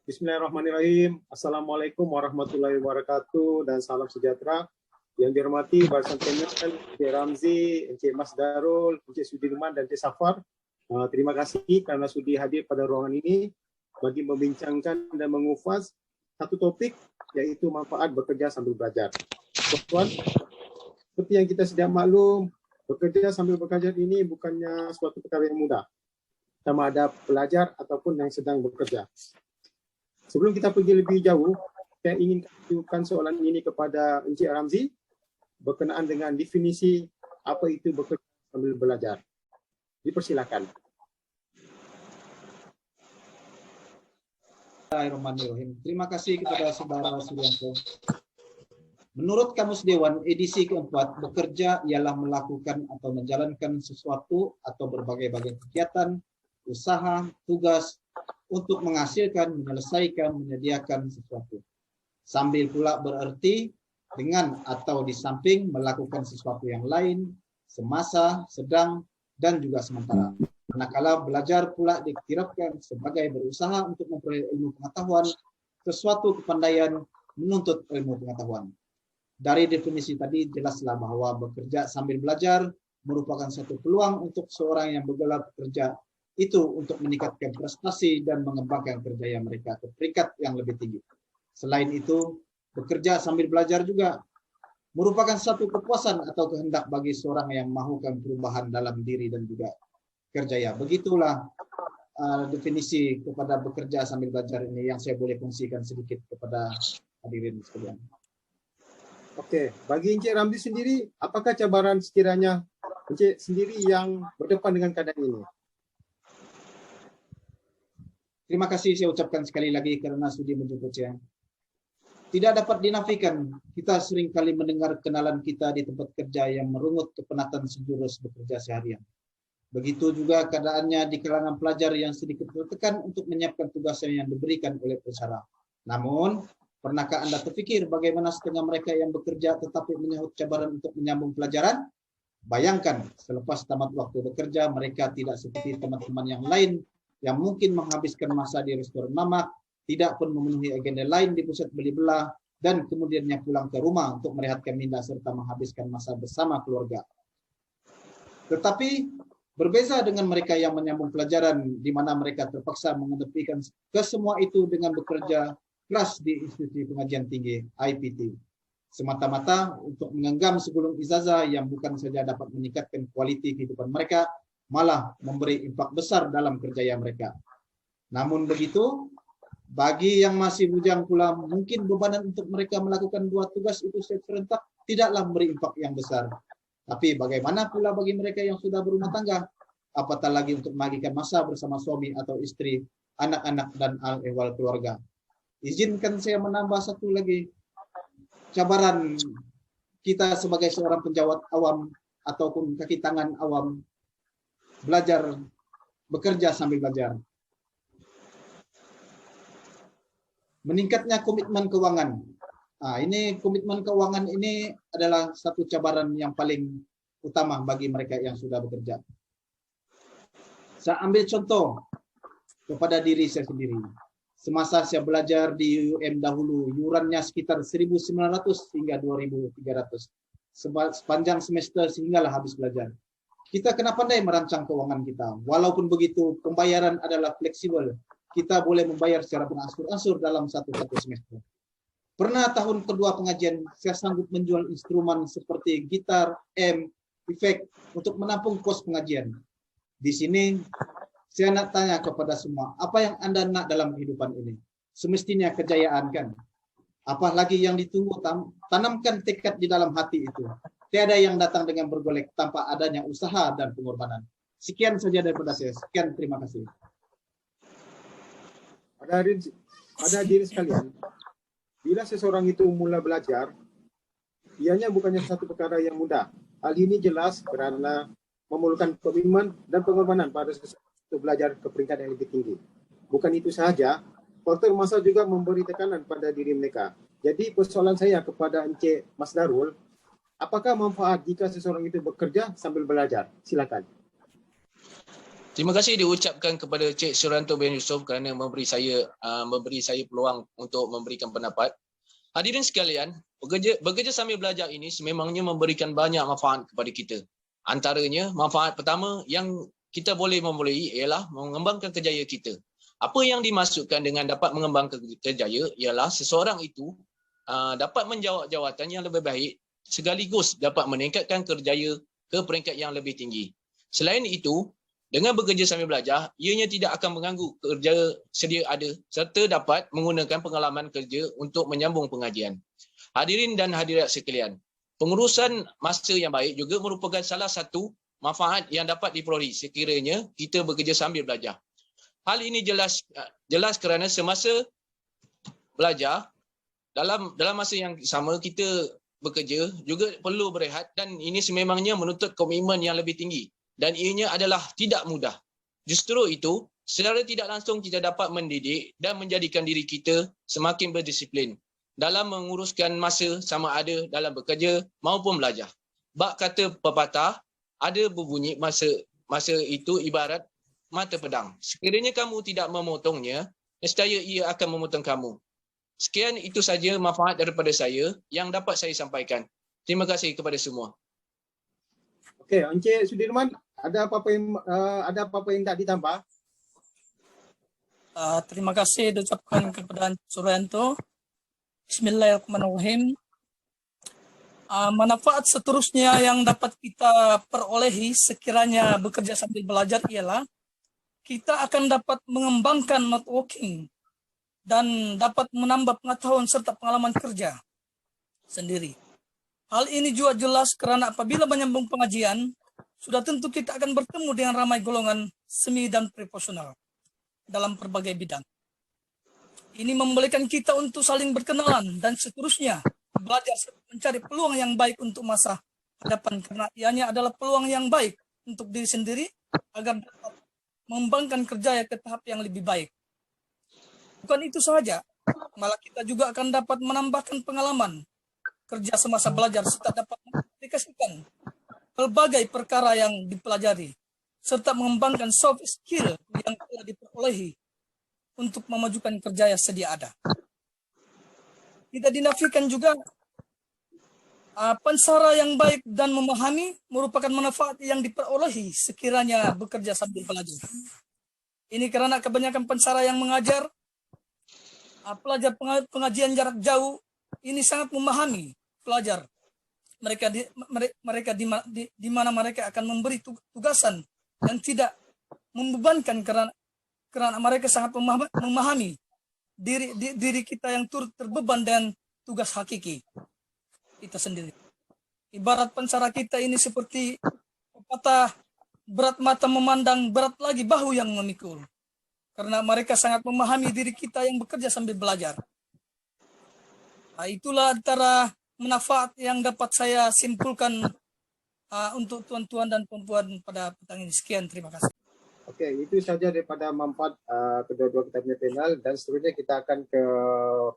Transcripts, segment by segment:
Bismillahirrahmanirrahim. Assalamualaikum warahmatullahi wabarakatuh dan salam sejahtera. Yang dihormati Barisan Panel, Encik Ramzi, Encik Mas Darul, Encik Sudirman dan Encik Safar. Terima kasih kerana sudi hadir pada ruangan ini bagi membincangkan dan mengupas satu topik iaitu manfaat bekerja sambil belajar. Tuan-tuan, seperti yang kita sedia maklum, bekerja sambil belajar ini bukannya suatu perkara yang mudah. Sama ada pelajar ataupun yang sedang bekerja. Sebelum kita pergi lebih jauh, saya ingin tunjukkan soalan ini kepada Encik Ramzi berkenaan dengan definisi apa itu bekerja sambil belajar. Dipersilakan. Bismillahirrahmanirrahim. Terima kasih kepada Saudara Suryanto. Menurut Kamus Dewan edisi keempat, bekerja ialah melakukan atau menjalankan sesuatu atau berbagai-bagai kegiatan, usaha, tugas untuk menghasilkan, menyelesaikan, menyediakan sesuatu. Sambil pula berarti dengan atau di samping melakukan sesuatu yang lain, semasa, sedang, dan juga sementara. Manakala belajar pula dikirakan sebagai berusaha untuk memperoleh ilmu pengetahuan, sesuatu kepandaian menuntut ilmu pengetahuan. Dari definisi tadi jelaslah bahwa bekerja sambil belajar merupakan satu peluang untuk seorang yang bergelar bekerja itu untuk meningkatkan prestasi dan mengembangkan kerjaya mereka ke peringkat yang lebih tinggi. Selain itu, bekerja sambil belajar juga merupakan satu kepuasan atau kehendak bagi seorang yang melakukan perubahan dalam diri dan juga kerjaya. Begitulah definisi kepada bekerja sambil belajar ini yang saya boleh kongsikan sedikit kepada hadirin sekalian. Oke, bagi Encik Ramzi sendiri, apakah cabaran sekiranya Encik sendiri yang berdepan dengan keadaan ini? Terima kasih saya ucapkan sekali lagi karena sudi menjemput saya. Tidak dapat dinafikan, kita sering kali mendengar kenalan kita di tempat kerja yang merungut kepenatan sejurus bekerja seharian. Begitu juga keadaannya di kalangan pelajar yang sedikit tertekan untuk menyiapkan tugasnya yang diberikan oleh pensyarah. Namun, pernahkah Anda terpikir bagaimana setengah mereka yang bekerja tetapi menyahut cabaran untuk menyambung pelajaran? Bayangkan, selepas tamat waktu bekerja, mereka tidak seperti teman-teman yang lain yang mungkin menghabiskan masa di restoran mamak, tidak pun memenuhi agenda lain di pusat beli belah, dan kemudiannya pulang ke rumah untuk merehatkan minda serta menghabiskan masa bersama keluarga. Tetapi berbeza dengan mereka yang menyambung pelajaran di mana mereka terpaksa mengedepikan kesemua itu dengan bekerja keras di institusi pengajian tinggi IPT. Semata-mata untuk menggenggam segulung ijazah yang bukan saja dapat meningkatkan kualiti kehidupan mereka, malah memberi impak besar dalam kerjaya mereka. Namun begitu, bagi yang masih bujang pula, mungkin bebanan untuk mereka melakukan dua tugas itu serentak tidaklah memberi impak yang besar. Tapi bagaimana pula bagi mereka yang sudah berumah tangga? Apatah lagi untuk membagikan masa bersama suami atau istri, anak-anak dan ahwal keluarga. Izinkan saya menambah satu lagi cabaran kita sebagai seorang penjawat awam ataupun kaki tangan awam belajar bekerja sambil belajar. Meningkatnya komitmen keuangan. Ini komitmen keuangan ini adalah satu cabaran yang paling utama bagi mereka yang sudah bekerja. Saya ambil contoh kepada diri saya sendiri. Semasa saya belajar di UM dahulu, yurannya sekitar 1.900 hingga 2.300. Sepanjang semester sehinggalah habis belajar. Kita kena pandai merancang keuangan kita. Walaupun begitu, pembayaran adalah fleksibel. Kita boleh membayar secara berangsur-angsur dalam satu semester. Pernah tahun kedua pengajian, saya sanggup menjual instrumen seperti gitar, efek untuk menampung kos pengajian. Di sini, saya nak tanya kepada semua, apa yang Anda nak dalam kehidupan ini? Semestinya kejayaan kan? Apalagi yang ditunggu, tanamkan tekad di dalam hati itu. Tiada yang datang dengan bergolek tanpa adanya usaha dan pengorbanan. Sekian saja daripada saya. Sekian, terima kasih. Pada hadirin sekalian, bila seseorang itu mula belajar, ianya bukannya satu perkara yang mudah. Hal ini jelas kerana memerlukan komitmen dan pengorbanan pada seseorang untuk belajar ke peringkat yang lebih tinggi. Bukan itu sahaja, faktor masa juga memberi tekanan pada diri mereka. Jadi persoalan saya kepada Encik Mas Darul, apakah manfaat jika seseorang itu bekerja sambil belajar? Silakan. Terima kasih diucapkan kepada Cik Suranto bin Yusof kerana memberi saya peluang untuk memberikan pendapat. Hadirin sekalian, bekerja sambil belajar ini sememangnya memberikan banyak manfaat kepada kita. Antaranya, manfaat pertama yang kita boleh memulai ialah mengembangkan kerjaya kita. Apa yang dimaksudkan dengan dapat mengembangkan kerjaya ialah seseorang itu dapat menjawat jawatan yang lebih baik sekaligus dapat meningkatkan kerjaya ke peringkat yang lebih tinggi. Selain itu, dengan bekerja sambil belajar, ianya tidak akan mengganggu kerja sedia ada serta dapat menggunakan pengalaman kerja untuk menyambung pengajian. Hadirin dan hadirat sekalian, pengurusan masa yang baik juga merupakan salah satu manfaat yang dapat diperoleh sekiranya kita bekerja sambil belajar. Hal ini jelas kerana semasa belajar, dalam masa yang sama kita bekerja juga perlu berehat dan ini sememangnya menuntut komitmen yang lebih tinggi. Dan ianya adalah tidak mudah. Justru itu, secara tidak langsung kita dapat mendidik dan menjadikan diri kita semakin berdisiplin dalam menguruskan masa sama ada dalam bekerja maupun belajar. Bab kata pepatah ada berbunyi masa itu ibarat mata pedang. Sekiranya kamu tidak memotongnya, nescaya ia akan memotong kamu. Sekian itu saja manfaat daripada saya yang dapat saya sampaikan. Terima kasih kepada semua. Okey, Encik Sudirman, ada apa-apa yang tak ditambah? Terima kasih diucapkan kepada Suranto. Bismillahirrahmanirrahim. Manfaat seterusnya yang dapat kita perolehi sekiranya bekerja sambil belajar ialah kita akan dapat mengembangkan networking dan dapat menambah pengetahuan serta pengalaman kerja sendiri. Hal ini juga jelas karena apabila menyambung pengajian, sudah tentu kita akan bertemu dengan ramai golongan semi dan profesional dalam berbagai bidang. Ini membolehkan kita untuk saling berkenalan dan seterusnya belajar mencari peluang yang baik untuk masa hadapan karena ianya adalah peluang yang baik untuk diri sendiri agar dapat mengembangkan kerja ke tahap yang lebih baik. Bukan itu saja, malah kita juga akan dapat menambahkan pengalaman kerja semasa belajar serta dapat mengaplikasikan berbagai perkara yang dipelajari serta mengembangkan soft skill yang telah diperolehi untuk memajukan kerja yang sedia ada. Tidak dinafikan juga pensara yang baik dan memahami merupakan manfaat yang diperolehi sekiranya bekerja sambil belajar. Ini karena kebanyakan pensara yang mengajar pelajar pengajian jarak jauh ini sangat memahami pelajar mereka di mana mereka akan memberi tugasan yang tidak membebankan karena mereka sangat memahami diri kita yang turut terbeban dan tugas hakiki kita sendiri. Ibarat pensara kita ini seperti pepatah berat mata memandang, berat lagi bahu yang memikul. Karena mereka sangat memahami diri kita yang bekerja sambil belajar. Nah, itulah antara manfaat yang dapat saya simpulkan untuk tuan-tuan dan puan-puan pada petang ini. Sekian, terima kasih. Okey, itu saja daripada manfaat kedua-dua kita punya panel dan seterusnya kita akan ke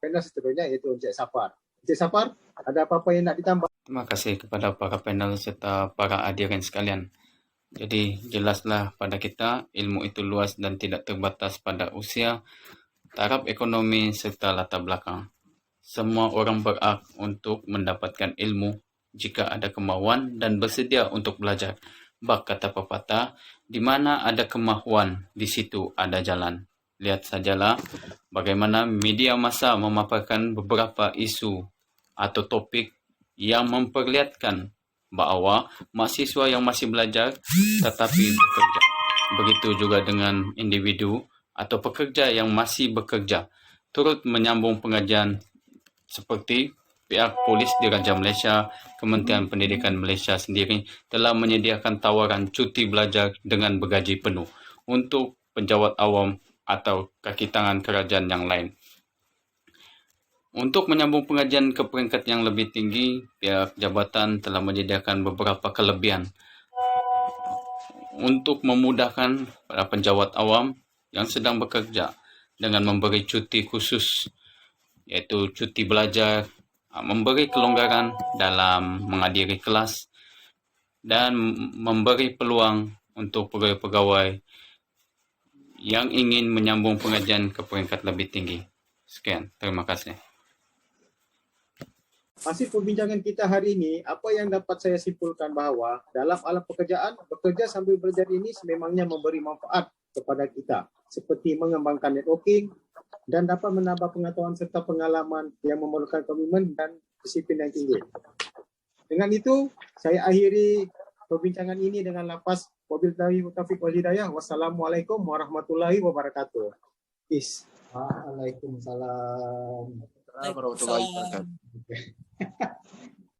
panel seterusnya iaitu Encik Safar. Encik Safar, ada apa-apa yang nak ditambah? Terima kasih kepada para panel serta para hadirin sekalian. Jadi jelaslah pada kita ilmu itu luas dan tidak terbatas pada usia, taraf ekonomi serta latar belakang. Semua orang berhak untuk mendapatkan ilmu jika ada kemauan dan bersedia untuk belajar. Bak kata pepatah, di mana ada kemahuan, di situ ada jalan. Lihat sajalah bagaimana media massa memaparkan beberapa isu atau topik yang memperlihatkan bahawa mahasiswa yang masih belajar tetapi bekerja. Begitu juga dengan individu atau pekerja yang masih bekerja, turut menyambung pengajian seperti pihak polis Diraja Malaysia, Kementerian Pendidikan Malaysia sendiri telah menyediakan tawaran cuti belajar dengan bergaji penuh untuk penjawat awam atau kaki tangan kerajaan yang lain. Untuk menyambung pengajian ke peringkat yang lebih tinggi, pihak jabatan telah menyediakan beberapa kelebihan untuk memudahkan para penjawat awam yang sedang bekerja dengan memberi cuti khusus, iaitu cuti belajar, memberi kelonggaran dalam menghadiri kelas dan memberi peluang untuk pegawai-pegawai yang ingin menyambung pengajian ke peringkat lebih tinggi. Sekian, terima kasih. Hasil perbincangan kita hari ini, apa yang dapat saya simpulkan bahwa dalam alam pekerjaan, bekerja sambil belajar ini sememangnya memberi manfaat kepada kita, seperti mengembangkan networking dan dapat menambah pengetahuan serta pengalaman yang memerlukan komitmen dan disiplin yang tinggi. Dengan itu, saya akhiri perbincangan ini dengan lafaz wabillahi taufiq wal hidayah. Wassalamualaikum warahmatullahi wabarakatuh. Peace. Waalaikumsalam. Warahmatullahi wabarakatuh.